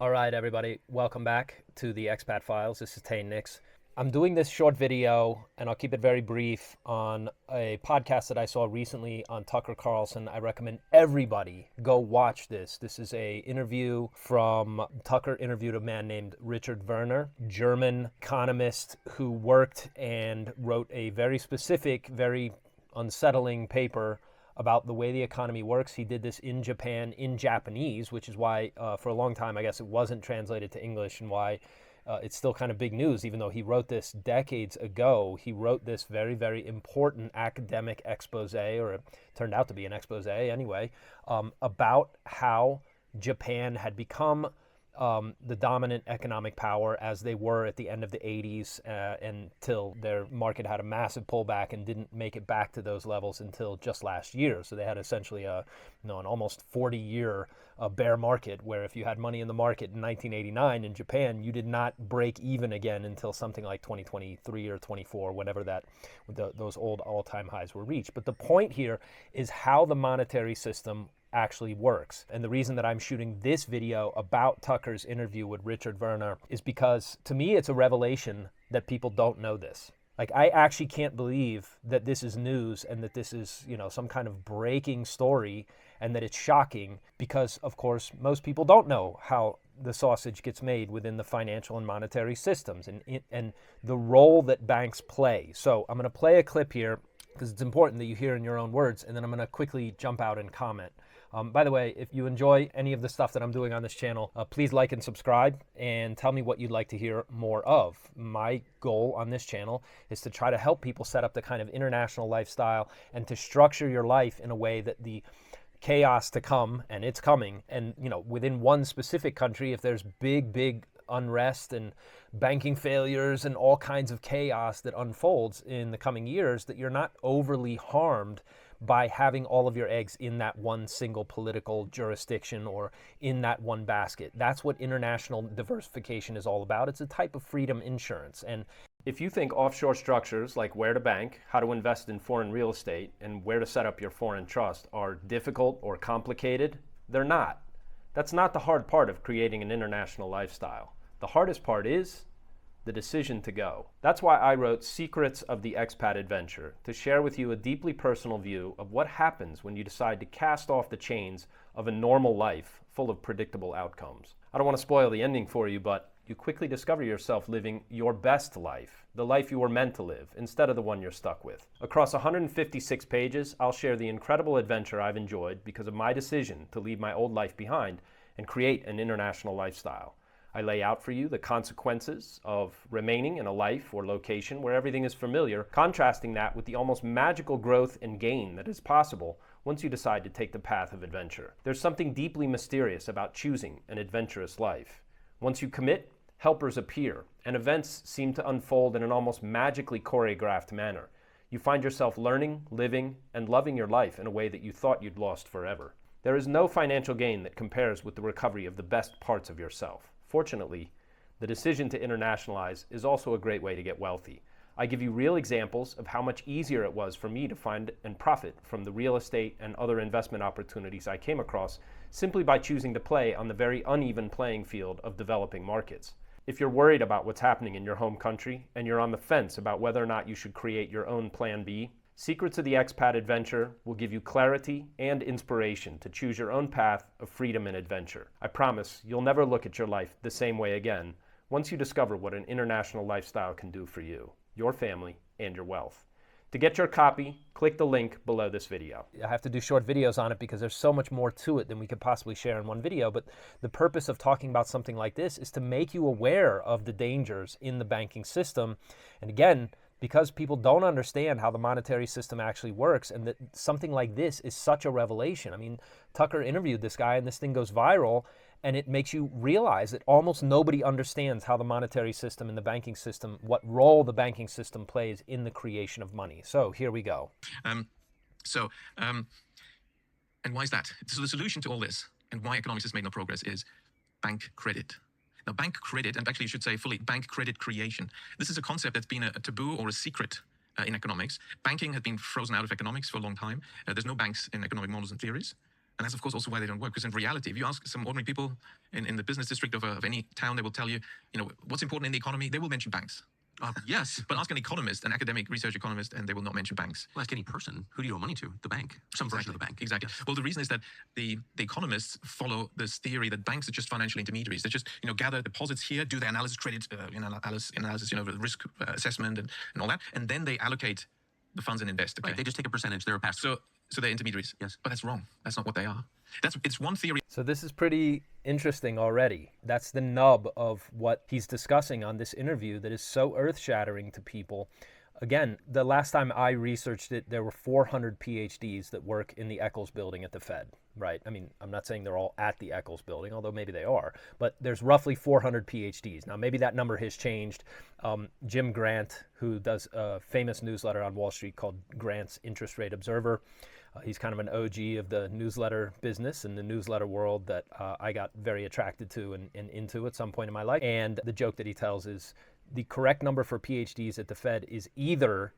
All right, everybody, welcome back to the Expat Files. This is Tay Nix. I'm doing this short video, and I'll keep it very brief, on a podcast that I saw recently on Tucker Carlson. I recommend everybody go watch this. This is a interview from Tucker interviewed a man named Richard Werner, German economist who worked and wrote a very specific, very unsettling paper about the way the economy works. He did this in Japan in Japanese, which is why for a long time, I guess, it wasn't translated to English, and why it's still kind of big news, even though he wrote this decades ago. He wrote this very, very important academic expose, or it turned out to be an expose anyway, about how Japan had become the dominant economic power as they were at the end of the 80s until their market had a massive pullback and didn't make it back to those levels until just last year. So they had essentially an almost 40-year bear market, where if you had money in the market in 1989 in Japan, you did not break even again until something like 2023 or 24, whenever those old all-time highs were reached. But the point here is how the monetary system actually works. And the reason that I'm shooting this video about Tucker's interview with Richard Werner is because, to me, it's a revelation that people don't know this. Like, I actually can't believe that this is news and that this is, some kind of breaking story, and that it's shocking because, of course, most people don't know how the sausage gets made within the financial and monetary systems and the role that banks play. So I'm going to play a clip here because it's important that you hear in your own words, and then I'm going to quickly jump out and comment. By the way, if you enjoy any of the stuff that I'm doing on this channel, please like and subscribe and tell me what you'd like to hear more of. My goal on this channel is to try to help people set up the kind of international lifestyle and to structure your life in a way that the chaos to come, and it's coming, and within one specific country, if there's big unrest and banking failures and all kinds of chaos that unfolds in the coming years, that you're not overly harmed by having all of your eggs in that one single political jurisdiction or in that one basket. That's what international diversification is all about. It's a type of freedom insurance. And if you think offshore structures like where to bank, how to invest in foreign real estate, and where to set up your foreign trust are difficult or complicated, they're not. That's not the hard part of creating an international lifestyle. The hardest part is the decision to go. That's why I wrote Secrets of the Expat Adventure, to share with you a deeply personal view of what happens when you decide to cast off the chains of a normal life full of predictable outcomes. I don't want to spoil the ending for you, but you quickly discover yourself living your best life, the life you were meant to live, instead of the one you're stuck with. Across 156 pages, I'll share the incredible adventure I've enjoyed because of my decision to leave my old life behind and create an international lifestyle. I lay out for you the consequences of remaining in a life or location where everything is familiar, contrasting that with the almost magical growth and gain that is possible once you decide to take the path of adventure. There's something deeply mysterious about choosing an adventurous life. Once you commit, helpers appear, and events seem to unfold in an almost magically choreographed manner. You find yourself learning, living, and loving your life in a way that you thought you'd lost forever. There is no financial gain that compares with the recovery of the best parts of yourself. Fortunately, the decision to internationalize is also a great way to get wealthy. I give you real examples of how much easier it was for me to find and profit from the real estate and other investment opportunities I came across simply by choosing to play on the very uneven playing field of developing markets. If you're worried about what's happening in your home country and you're on the fence about whether or not you should create your own plan B, Secrets of the Expat Adventure will give you clarity and inspiration to choose your own path of freedom and adventure. I promise you'll never look at your life the same way again once you discover what an international lifestyle can do for you, your family, and your wealth. To get your copy, click the link below this video. I have to do short videos on it because there's so much more to it than we could possibly share in one video, but the purpose of talking about something like this is to make you aware of the dangers in the banking system. And again, because people don't understand how the monetary system actually works, and that something like this is such a revelation. I mean, Tucker interviewed this guy and this thing goes viral, and it makes you realize that almost nobody understands how the monetary system and the banking system, what role the banking system plays in the creation of money. So here we go. And why is that? So the solution to all this and why economics has made no progress is bank credit. Now, bank credit, and actually you should say fully bank credit creation. This is a concept that's been a taboo or a secret in economics. Banking has been frozen out of economics for a long time. There's no banks in economic models and theories. And that's, of course, also why they don't work. Because in reality, if you ask some ordinary people in the business district of any town, they will tell you, what's important in the economy. They will mention banks. Yes. But ask an economist, an academic research economist, and they will not mention banks. Well, ask any person. Who do you owe money to? The bank. Some version of the bank. Exactly. Yes. Well, the reason is that the economists follow this theory that banks are just financial intermediaries. They just, gather deposits here, do their analysis, credit analysis, risk assessment and all that, and then they allocate the funds and invest. Okay? Right. They just take a percentage. They're a pass. So they're intermediaries. Yes. But that's wrong. That's not what they are. It's one theory. So this is pretty interesting already. That's the nub of what he's discussing on this interview that is so earth-shattering to people. Again, the last time I researched it, there were 400 PhDs that work in the Eccles building at the Fed, right? I mean, I'm not saying they're all at the Eccles building, although maybe they are, but there's roughly 400 PhDs. Now, maybe that number has changed. Jim Grant, who does a famous newsletter on Wall Street called Grant's Interest Rate Observer, he's kind of an OG of the newsletter business and the newsletter world that I got very attracted to and into at some point in my life. And the joke that he tells is the correct number for PhDs at the Fed is either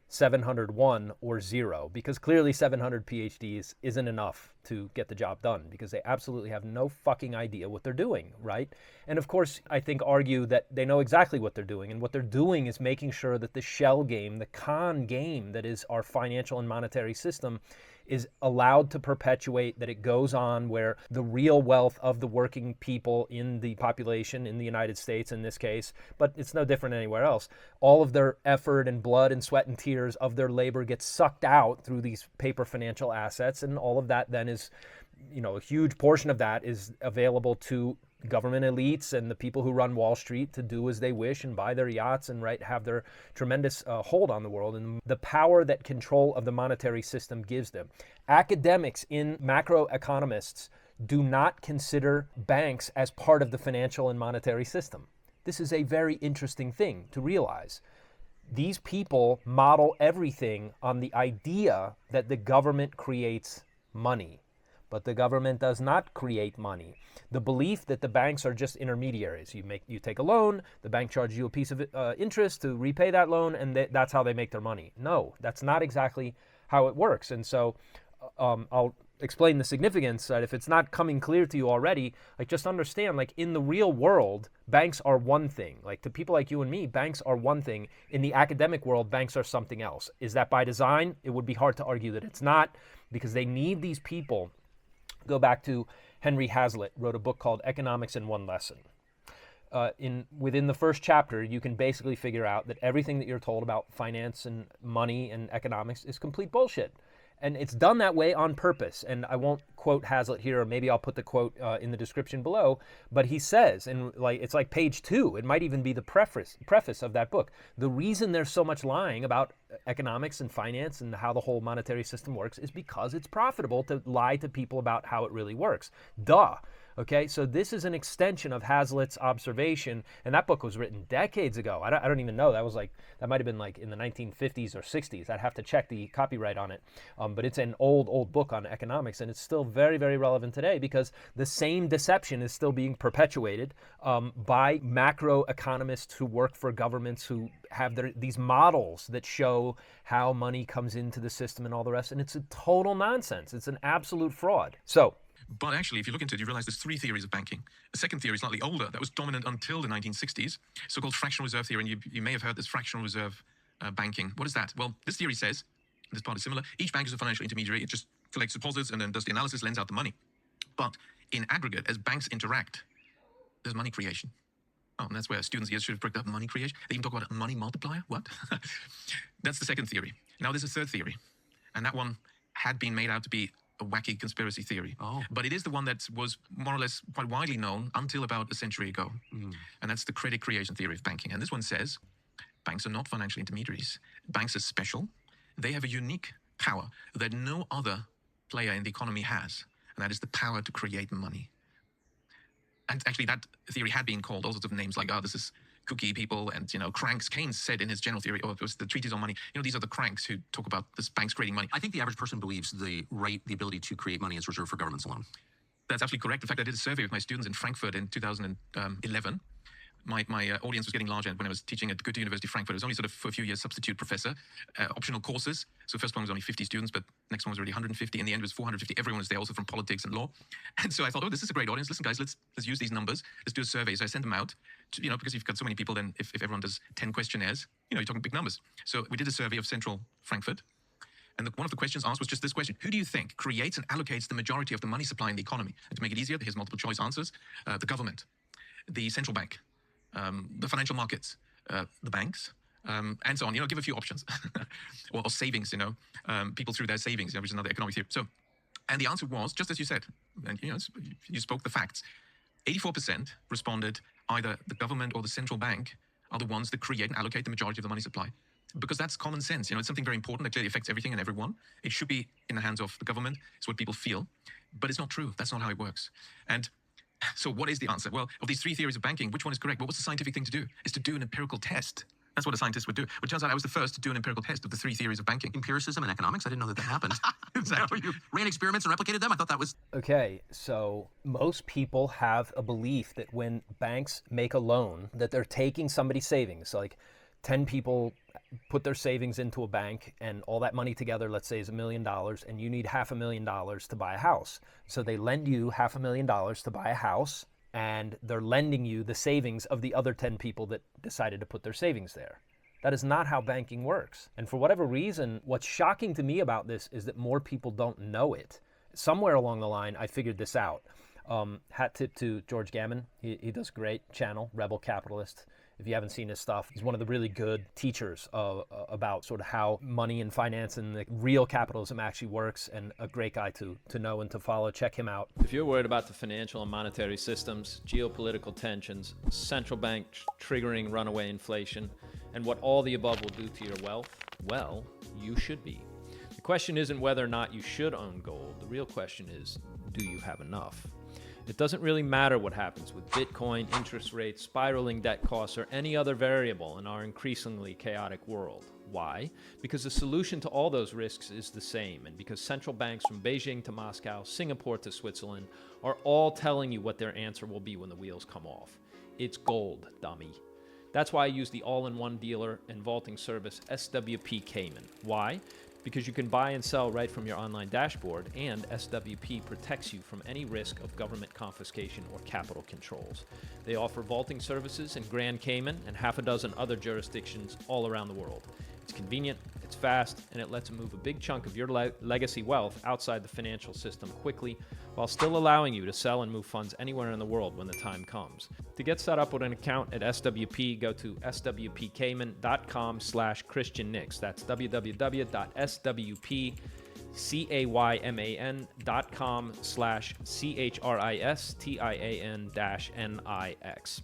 701 or 0, because clearly 700 PhDs isn't enough to get the job done because they absolutely have no fucking idea what they're doing, right? And of course, I think argue that they know exactly what they're doing, and what they're doing is making sure that the shell game, the con game that is our financial and monetary system is allowed to perpetuate, that it goes on where the real wealth of the working people in the population in the United States in this case, but it's no different anywhere else, all of their effort and blood and sweat and tears of their labor gets sucked out through these paper financial assets, and all of that then is, a huge portion of that is available to government elites and the people who run Wall Street to do as they wish and buy their yachts and have their tremendous hold on the world and the power that control of the monetary system gives them. Academics in macroeconomists do not consider banks as part of the financial and monetary system. This is a very interesting thing to realize. These people model everything on the idea that the government creates money. But the government does not create money. The belief that the banks are just intermediaries. You take a loan, the bank charges you a piece of interest to repay that loan, and that's how they make their money. No, that's not exactly how it works. And so I'll explain the significance that if it's not coming clear to you already, just understand, in the real world, banks are one thing. To people like you and me, banks are one thing. In the academic world, banks are something else. Is that by design? It would be hard to argue that it's not, because they need these people. Go back to Henry Hazlitt, wrote a book called Economics in One Lesson. Within the first chapter, you can basically figure out that everything that you're told about finance and money and economics is complete bullshit. And it's done that way on purpose. And I won't quote Hazlitt here, or maybe I'll put the quote in the description below. But he says, and it's like page 2, it might even be the preface of that book. The reason there's so much lying about economics and finance and how the whole monetary system works is because it's profitable to lie to people about how it really works. Duh. Okay, so this is an extension of Hazlitt's observation, and that book was written decades ago. I don't even know. That might have been in the 1950s or 60s. I'd have to check the copyright on it. But it's an old book on economics, and it's still very, very relevant today because the same deception is still being perpetuated by macroeconomists who work for governments who have these models that show how money comes into the system and all the rest, and it's a total nonsense. It's an absolute fraud. But actually, if you look into it, you realize there's 3 theories of banking. A second theory, slightly older, that was dominant until the 1960s, so-called fractional reserve theory. And you may have heard this fractional reserve banking. What is that? Well, this theory says, this part is similar, each bank is a financial intermediary. It just collects deposits and then does the analysis, lends out the money. But in aggregate, as banks interact, there's money creation. Oh, and that's where students here should have picked up money creation. They even talk about a money multiplier. What? That's the second theory. Now there's a third theory. And that one had been made out to be a wacky conspiracy theory. But it is the one that was more or less quite widely known until about a century ago. And that's the credit creation theory of banking. And this one says, banks are not financial intermediaries. Banks are special. They have a unique power that no other player in the economy has. And that is the power to create money. And actually that theory had been called all sorts of names like, this is cookie people and, cranks. Keynes said in his general theory, it was the treatise on money, these are the cranks who talk about this banks creating money. I think the average person believes the ability to create money is reserved for governments alone. That's absolutely correct. In fact, I did a survey with my students in Frankfurt in 2011. my audience was getting larger when I was teaching at Goethe University Frankfurt. I was only sort of for a few years substitute professor, optional courses. So first one was only 50 students, but next one was already 150. In the end, it was 450. Everyone was there, also from politics and law. And so I thought, oh, this is a great audience. Listen, guys, let's use these numbers. Let's do a survey. So I sent them out, to, because you've got so many people, then if everyone does 10 questionnaires, you're talking big numbers. So we did a survey of Central Frankfurt. And one of the questions asked was just this question: who do you think creates and allocates the majority of the money supply in the economy? And to make it easier, here's multiple choice answers: the government, the central bank, the financial markets, the banks, and so on. Give a few options, or savings. People through their savings, which is another economic theory. So, and the answer was just as you said, and you spoke the facts. 84% responded either the government or the central bank are the ones that create and allocate the majority of the money supply. Because that's common sense. It's something very important that clearly affects everything and everyone. It should be in the hands of the government. It's what people feel. But it's not true. That's not how it works. And so what is the answer? Well, of these three theories of banking, which one is correct? Well, what's the scientific thing to do? Is to do an empirical test. That's what a scientist would do. But it turns out I was the first to do an empirical test of the three theories of banking. Empiricism and economics? I didn't know that happened. Exactly. You ran experiments and replicated them? I thought that was... Okay, so most people have a belief that when banks make a loan, that they're taking somebody's savings. Like 10 people put their savings into a bank and all that money together, let's say, is $1 million, and you need $500,000 to buy a house. So they lend you $500,000 to buy a house, and they're lending you the savings of the other 10 people that decided to put their savings there. That is not how banking works. And for whatever reason, what's shocking to me about this is that more people don't know it. Somewhere along the line, I figured this out. Hat tip to George Gammon. He does a great channel, Rebel Capitalist. If you haven't seen his stuff, he's one of the really good teachers about sort of how money and finance and the real capitalism actually works, and a great guy to know and to follow. Check him out. If you're worried about the financial and monetary systems, geopolitical tensions, central bank triggering runaway inflation, and what all the above will do to your wealth, well, you should be. The question isn't whether or not you should own gold. The real question is, do you have enough? It doesn't really matter what happens with Bitcoin, interest rates, spiraling debt costs, or any other variable in our increasingly chaotic world. Why? Because the solution to all those risks is the same, and because central banks from Beijing to Moscow, Singapore to Switzerland, are all telling you what their answer will be when the wheels come off. It's gold, dummy. That's why I use the all-in-one dealer and vaulting service SWP Cayman. Why? Because you can buy and sell right from your online dashboard, and SWP protects you from any risk of government confiscation or capital controls. They offer vaulting services in Grand Cayman and half a dozen other jurisdictions all around the world. It's convenient, it's fast, and it lets you move a big chunk of your legacy wealth outside the financial system quickly, while still allowing you to sell and move funds anywhere in the world when the time comes. To get set up with an account at SWP, go to swpcayman.com/ChristianNix. That's www.swpcayman.com/Christian-NIX.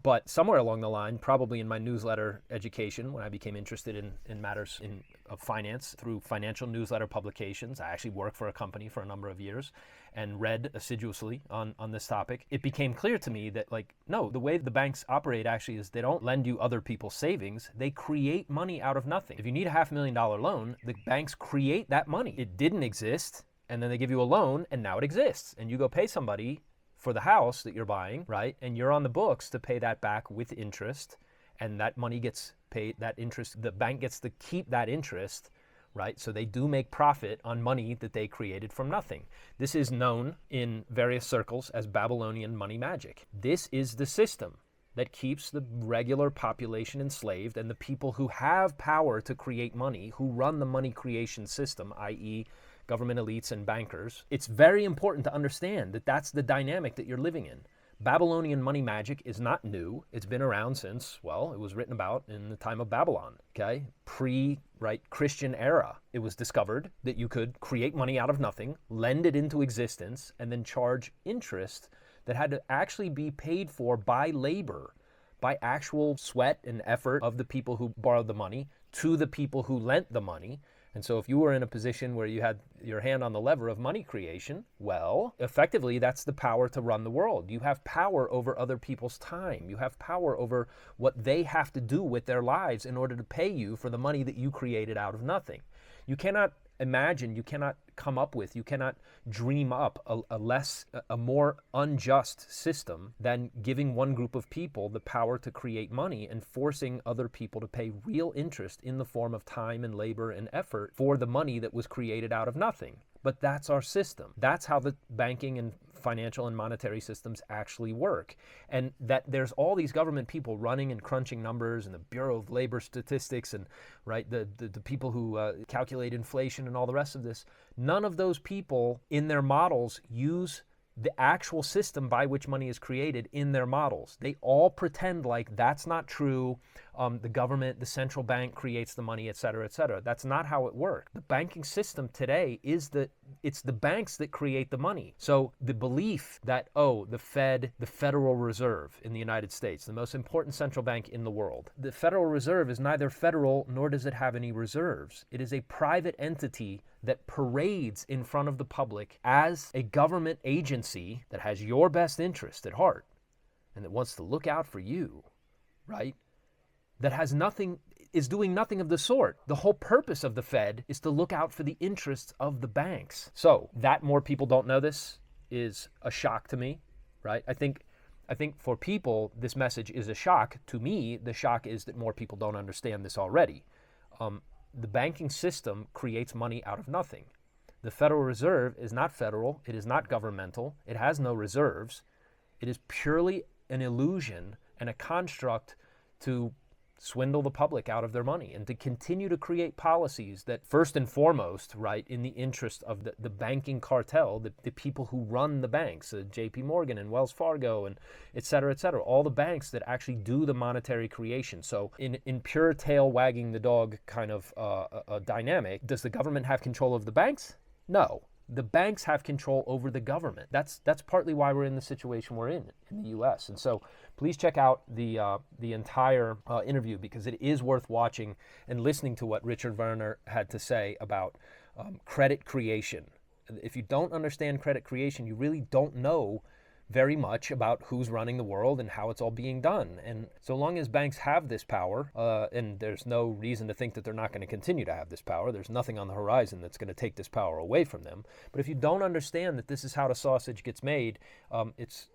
But somewhere along the line, probably in my newsletter education, when I became interested in matters of finance through financial newsletter publications, I actually worked for a company for a number of years and read assiduously on this topic. It became clear to me that, no, the way the banks operate actually is they don't lend you other people's savings. They create money out of nothing. If you need a $500,000 loan, the banks create that money. It didn't exist, and then they give you a loan, and now it exists. And you go pay somebody for the house that you're buying, right? And you're on the books to pay that back with interest, and that money gets paid, that interest, the bank gets to keep that interest, right? So they do make profit on money that they created from nothing. This is known in various circles as Babylonian money magic. This is the system that keeps the regular population enslaved, and the people who have power to create money, who run the money creation system, i.e., government elites and bankers. It's very important to understand that that's the dynamic that you're living in. Babylonian money magic is not new. It's been around since, well, it was written about in the time of Babylon, okay? Christian era. It was discovered that you could create money out of nothing, lend it into existence, and then charge interest that had to actually be paid for by labor, by actual sweat and effort of the people who borrowed the money to the people who lent the money. And so if you were in a position where you had your hand on the lever of money creation, well, effectively, that's the power to run the world. You have power over other people's time. You have power over what they have to do with their lives in order to pay you for the money that you created out of nothing. You cannot imagine, you cannot come up with, you cannot dream up a more unjust system than giving one group of people the power to create money and forcing other people to pay real interest in the form of time and labor and effort for the money that was created out of nothing. But that's our system. That's how the banking and financial and monetary systems actually work. And that there's all these government people running and crunching numbers, and the Bureau of Labor Statistics, and right, the people who calculate inflation and all the rest of this. None of those people in their models use the actual system by which money is created in their models. They all pretend like that's not true. The government, the central bank creates the money, et cetera, et cetera. That's not how it works. The banking system today is it's the banks that create the money. So the belief that, the Fed, the Federal Reserve in the United States, the most important central bank in the world, the Federal Reserve is neither federal nor does it have any reserves. It is a private entity that parades in front of the public as a government agency that has your best interest at heart and that wants to look out for you, right? That is doing nothing of the sort. The whole purpose of the Fed is to look out for the interests of the banks. So that more people don't know this is a shock to me, right? I think for people, this message is a shock. To me, the shock is that more people don't understand this already. The banking system creates money out of nothing. The Federal Reserve is not federal. It is not governmental. It has no reserves. It is purely an illusion and a construct to swindle the public out of their money and to continue to create policies that first and foremost, right, in the interest of the banking cartel, the people who run the banks, JP Morgan and Wells Fargo and et cetera, all the banks that actually do the monetary creation. So in pure tail wagging the dog kind of a dynamic, does the government have control of the banks? No. The banks have control over the government. That's partly why we're in the situation we're in the U.S. And so please check out the entire interview, because it is worth watching and listening to what Richard Werner had to say about credit creation. If you don't understand credit creation, you really don't know very much about who's running the world and how it's all being done. And so long as banks have this power, and there's no reason to think that they're not going to continue to have this power, there's nothing on the horizon that's going to take this power away from them. But if you don't understand that this is how the sausage gets made, it's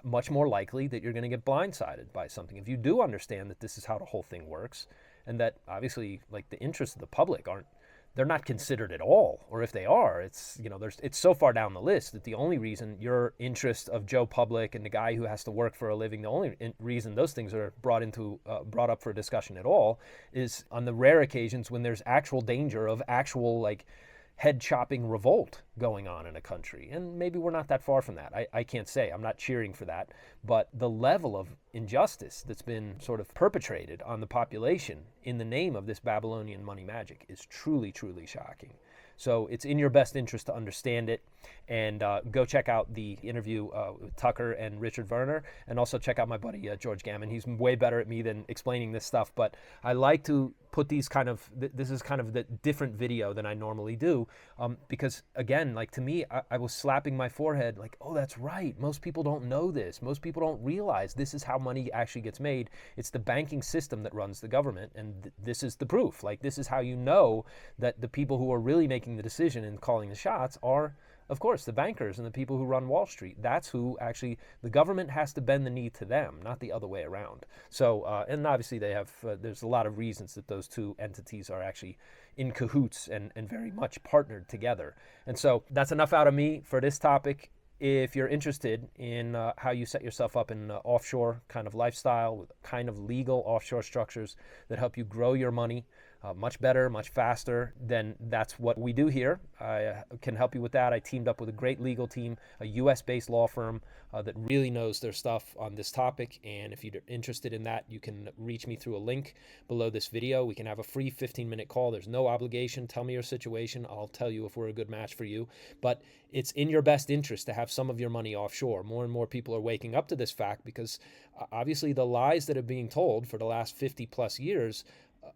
much more likely that you're going to get blindsided by something. If you do understand that this is how the whole thing works, and that obviously, like, the interests of the public they're not considered at all, or if they are, it's so far down the list that the only reason your interest of Joe Public and the guy who has to work for a living, the only reason those things are brought up for discussion at all is on the rare occasions when there's actual danger of actual, like, head-chopping revolt going on in a country. And maybe we're not that far from that. I can't say. I'm not cheering for that. But the level of injustice that's been sort of perpetrated on the population in the name of this Babylonian money magic is truly, truly shocking. So it's in your best interest to understand it, and go check out the interview with Tucker and Richard Werner, and also check out my buddy George Gammon. He's way better at me than explaining this stuff, but I like to put these this is kind of the different video than I normally do, because again, like, to me, I was slapping my forehead like, oh, that's right. Most people don't know this. Most people don't realize this is how money actually gets made. It's the banking system that runs the government, and this is the proof. Like, this is how you know that the people who are really making the decision and calling the shots are, of course, the bankers and the people who run Wall Street. That's who actually, the government has to bend the knee to them, not the other way around. So, and obviously they have, there's a lot of reasons that those two entities are actually in cahoots and very much partnered together. And so that's enough out of me for this topic. If you're interested in how you set yourself up in offshore kind of lifestyle with kind of legal offshore structures that help you grow your money much better, much faster, then that's what we do here. I can help you with that. I teamed up with a great legal team, a US-based law firm that really knows their stuff on this topic. And if you're interested in that, you can reach me through a link below this video. We can have a free 15-minute call. There's no obligation. Tell me your situation. I'll tell you if we're a good match for you. But it's in your best interest to have some of your money offshore. More and more people are waking up to this fact, because obviously the lies that are being told for the last 50 plus years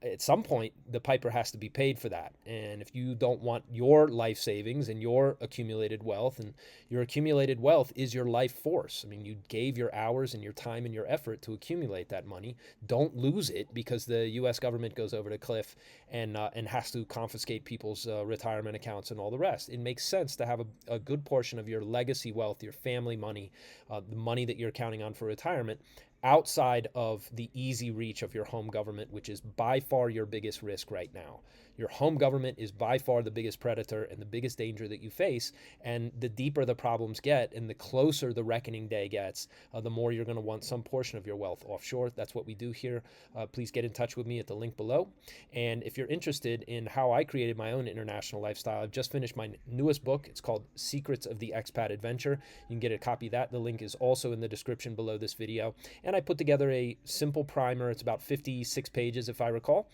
at some point the piper has to be paid for that. And if you don't want your life savings and your accumulated wealth, and your accumulated wealth is your life force, I mean, you gave your hours and your time and your effort to accumulate that money. Don't lose it because the US government goes over the cliff and has to confiscate people's retirement accounts and all the rest. It makes sense to have a good portion of your legacy wealth, your family money, the money that you're counting on for retirement, outside of the easy reach of your home government, which is by far your biggest risk right now. Your home government is by far the biggest predator and the biggest danger that you face. And the deeper the problems get and the closer the reckoning day gets, the more you're going to want some portion of your wealth offshore. That's what we do here. Please get in touch with me at the link below. And if you're interested in how I created my own international lifestyle, I've just finished my newest book. It's called Secrets of the Expat Adventure. You can get a copy of that. The link is also in the description below this video. And I put together a simple primer. It's about 56 pages, if I recall,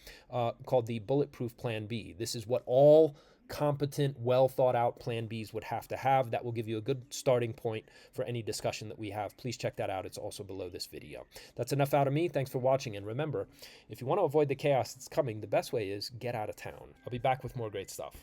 called the Bulletproof Plan B. This is what all competent, well thought out Plan Bs would have to have. That will give you a good starting point for any discussion that we have. Please check that out. It's also below this video. That's enough out of me. Thanks for watching. And remember, if you want to avoid the chaos that's coming, the best way is get out of town. I'll be back with more great stuff.